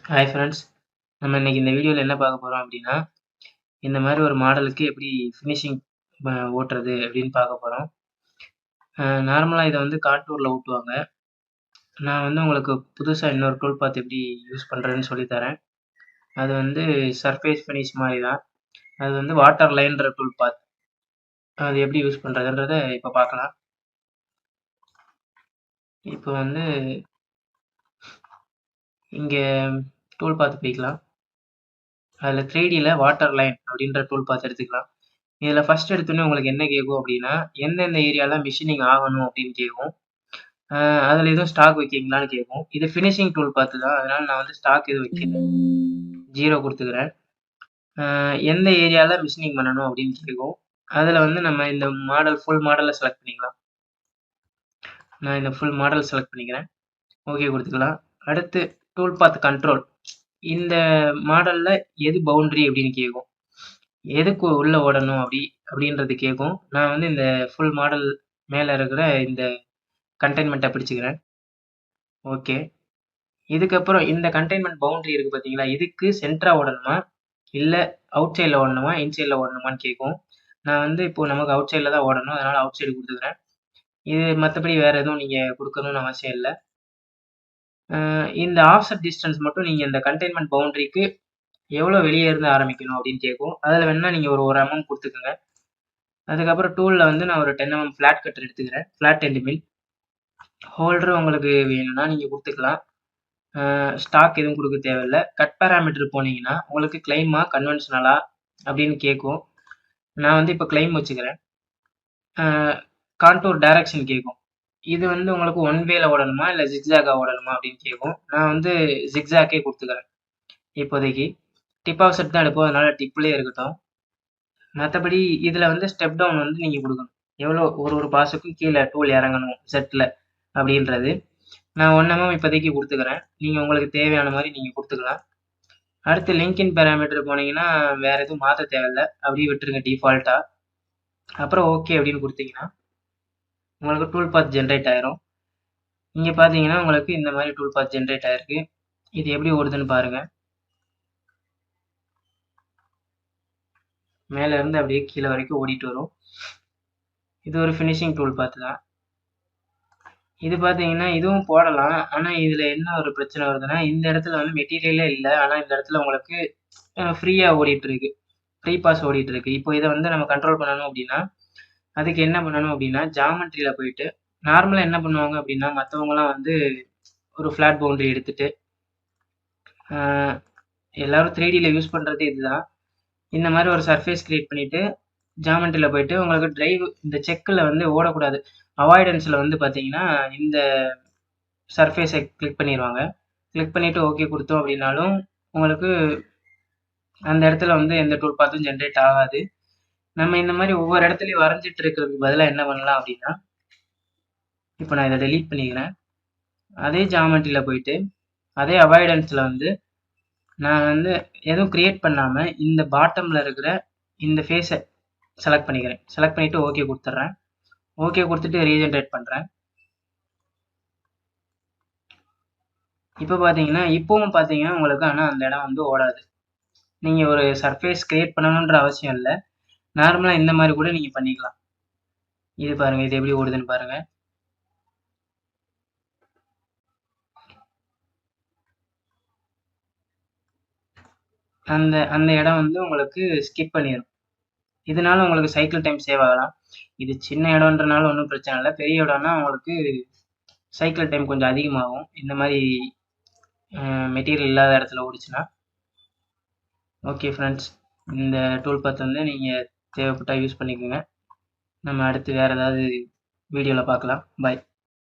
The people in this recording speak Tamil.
ஹாய் ஃப்ரெண்ட்ஸ், நம்ம இன்னைக்கு இந்த வீடியோவில் என்ன பார்க்க போகிறோம் அப்படின்னா, இந்த மாதிரி ஒரு மாடலுக்கு எப்படி ஃபினிஷிங் ஓட்டுறது அப்படின்னு பார்க்க போகிறோம். நார்மலாக இதை வந்து கான்டூரில் ஓட்டுவாங்க. நான் வந்து உங்களுக்கு புதுசாக இன்னொரு டூல் பாத் எப்படி யூஸ் பண்ணுறதுன்னு சொல்லித்தரேன். அது வந்து சர்ஃபேஸ் ஃபினிஷ் மாதிரி தான். அது வந்து வாட்டர் லைன்ற டூல் பாத். அது எப்படி யூஸ் பண்ணுறதுன்றதை இப்போ பார்க்கலாம். இப்போ வந்து இங்கே டூல் பாத் போய்க்கலாம். அதில் 3Dயில் வாட்டர் லைன் அப்படின்ற டூல் பாத் எடுத்துக்கலாம். இதில் ஃபர்ஸ்ட் எடுத்தோன்னே உங்களுக்கு என்ன கேட்கும் அப்படின்னா, எந்தெந்த ஏரியாலாம் மிஷினிங் ஆகணும் அப்படின்னு கேட்கும். அதில் எதுவும் ஸ்டாக் வைக்கிங்களான்னு கேட்கும். இது ஃபினிஷிங் டூல் பார்த்து தான். அதனால நான் வந்து ஸ்டாக் எதுவும் வைக்கல. 0 கொடுத்துக்கிறேன். எந்த ஏரியாவில் மிஷினிங் பண்ணணும் அப்படின்னு கேட்கும். அதில் வந்து நம்ம இந்த மாடல் ஃபுல் மாடலை செலக்ட் பண்ணிக்கலாம். நான் இந்த ஃபுல் மாடல் செலக்ட் பண்ணிக்கிறேன். ஓகே கொடுத்துக்கலாம். அடுத்து டூல் பாத் கண்ட்ரோல். இந்த மாடலில் எது பவுண்ட்ரி அப்படின்னு கேட்கும். எதுக்கு உள்ளே ஓடணும் அப்படின்றது கேட்கும். நான் வந்து இந்த ஃபுல் மாடல் மேலே இருக்கிற இந்த கண்டெய்ன்மெண்ட்டை பிடிச்சிக்கிறேன். ஓகே. இதுக்கப்புறம் இந்த கண்டெய்ன்மெண்ட் பவுண்டரி இருக்குது பார்த்தீங்களா, இதுக்கு சென்டராக ஓடணுமா இல்லை அவுட் சைடில் ஓடணுமா இன்சைடில் ஓடணுமான்னு கேட்கும். நான் வந்து இப்போது நமக்கு அவுட் சைடில் தான் ஓடணும், அதனால் அவுட் சைடு கொடுத்துக்கிறேன். இது மற்றபடி வேறு எதுவும் நீங்கள் கொடுக்கணும்னு அவசியம் இல்லை. இந்த ஆஃப்செட் டிஸ்டன்ஸ் மட்டும் நீங்கள் இந்த கண்டெய்ன்மெண்ட் பவுண்டரிக்கு எவ்வளோ வெளியே இருந்து ஆரம்பிக்கணும் அப்படின்னு கேட்கும். அதில் வேணால் நீங்கள் ஒரு அமௌண்ட் கொடுத்துக்குங்க. அதுக்கப்புறம் டூலில் வந்து நான் ஒரு 10 mm ஃப்ளாட் கட்டர் எடுத்துக்கிறேன். ஃப்ளாட் எண்ட் மில் ஹோல்டர் உங்களுக்கு வேணும்னா நீங்கள் கொடுத்துக்கலாம். ஸ்டாக் எதுவும் கொடுக்க தேவையில்லை. கட் பேராமீட்டர் போனீங்கன்னா உங்களுக்கு கிளைமா கன்வென்ஷனலா அப்படின்னு கேட்கும். நான் வந்து இப்போ கிளைம் வச்சுக்கிறேன். கான்டூர் டைரக்ஷன் கேட்கும். இது வந்து உங்களுக்கு ஒன் வேல ஓடணுமா இல்லை ஜிக்ஸாக்காக ஓடணுமா அப்படின்னு கேட்கும். நான் வந்து ஜிக்ஸாக்கே கொடுத்துக்கிறேன் இப்போதைக்கு. டிப் ஆஃப் செட் தான் எடுப்போம், அதனால டிப்லேயே இருக்கட்டும். மற்றபடி இதில் வந்து ஸ்டெப் டவுன் வந்து நீங்கள் கொடுக்கணும். எவ்வளோ ஒரு பாஸுக்கும் கீழே டூல் இறங்கணும் செட்டில் அப்படின்றது. நான் 1 mm இப்போதைக்கு கொடுத்துக்கிறேன். நீங்கள் உங்களுக்கு தேவையான மாதிரி நீங்கள் கொடுத்துக்கலாம். அடுத்து லிங்கின் பேராமீட்டர் போனீங்கன்னா வேறு எதுவும் மாற்ற தேவையில்லை, அப்படியே விட்டுருங்க டிஃபால்ட்டாக. அப்புறம் ஓகே அப்படின்னு கொடுத்தீங்கன்னா உங்களுக்கு டூல் பாத் ஜென்ரேட் ஆயிரும். இங்கே பார்த்தீங்கன்னா உங்களுக்கு இந்த மாதிரி டூல் பாத் ஜென்ரேட் ஆயிருக்கு. இது எப்படி ஓடுதுன்னு பாருங்கள். மேலே இருந்து அப்படியே கீழே வரைக்கும் ஓடிட்டு வரும். இது ஒரு ஃபினிஷிங் டூல் பாத்து தான். இது பார்த்தீங்கன்னா இதுவும் போடலாம். ஆனால் இதில் என்ன ஒரு பிரச்சனை வருதுன்னா, இந்த இடத்துல வந்து மெட்டீரியலே இல்லை. ஆனால் இந்த இடத்துல உங்களுக்கு ஃப்ரீயாக ஓடிட்டுருக்கு, ஃப்ரீ பாஸ் ஓடிட்டுருக்கு. இப்போ இதை வந்து நம்ம கண்ட்ரோல் பண்ணணும் அப்படின்னா அதுக்கு என்ன பண்ணணும் அப்படின்னா, ஜாமெட்ரியில் போயிட்டு நார்மலாக என்ன பண்ணுவாங்க அப்படின்னா, மற்றவங்களாம் வந்து ஒரு ஃப்ளாட் பவுண்டரி எடுத்துகிட்டு எல்லோரும் 3Dயில் யூஸ் பண்ணுறது இதுதான். இந்த மாதிரி ஒரு சர்ஃபேஸ் க்ரியேட் பண்ணிவிட்டு ஜாமெட்ரியில் போயிட்டு உங்களுக்கு டிரைவ் இந்த செக்கில் வந்து ஓடக்கூடாது. அவாய்டன்ஸில் வந்து பார்த்தீங்கன்னா இந்த சர்ஃபேஸை கிளிக் பண்ணிடுவாங்க. கிளிக் பண்ணிவிட்டு ஓகே கொடுத்தோம் அப்படின்னாலும் உங்களுக்கு அந்த இடத்துல வந்து எந்த டூல் பாத்தும் ஜென்ரேட் ஆகாது. நம்ம இந்த மாதிரி ஒவ்வொரு இடத்துலையும் வரைஞ்சிட்டு இருக்கிறதுக்கு பதிலாக என்ன பண்ணலாம் அப்படின்னா, இப்போ நான் இதை டெலீட் பண்ணிக்கிறேன். அதே ஜாமெட்ரியில் போயிட்டு அதே அவாய்டன்ஸில் வந்து நான் வந்து எதுவும் க்ரியேட் பண்ணாமல் இந்த பாட்டமில் இருக்கிற இந்த ஃபேஸை செலக்ட் பண்ணிக்கிறேன். செலக்ட் பண்ணிவிட்டு ஓகே கொடுத்துட்றேன். ஓகே கொடுத்துட்டு ரீஜென்ரேட் பண்ணுறேன். இப்போ பார்த்தீங்கன்னா இப்போவும் பார்த்தீங்கன்னா உங்களுக்கு ஆனால் அந்த இடம் வந்து ஓடாது. நீங்கள் ஒரு சர்ஃபேஸ் க்ரியேட் பண்ணணுன்ற அவசியம் இல்லை. நார்மலாக இந்த மாதிரி கூட நீங்கள் பண்ணிக்கலாம். இது பாருங்கள், இது எப்படி ஓடுதுன்னு பாருங்கள். அந்த இடம் வந்து உங்களுக்கு ஸ்கிப் பண்ணிடும். இதனால உங்களுக்கு சைக்கிள் டைம் சேவ் ஆகலாம். இது சின்ன இடம்ன்றனால ஒன்றும் பிரச்சனை இல்லை. பெரிய இடம்னா உங்களுக்கு சைக்கிள் டைம் கொஞ்சம் அதிகமாகும். இந்த மாதிரி மெட்டீரியல் இல்லாத இடத்துல ஓடிச்சுன்னா. ஓகே ஃப்ரெண்ட்ஸ், இந்த டூல் பாத் வந்து நீங்கள் தேவைப்பட்டால் யூஸ் பண்ணிக்கோங்க. நம்ம அடுத்து வேறு ஏதாவது வீடியோவில் பார்க்கலாம். பாய்.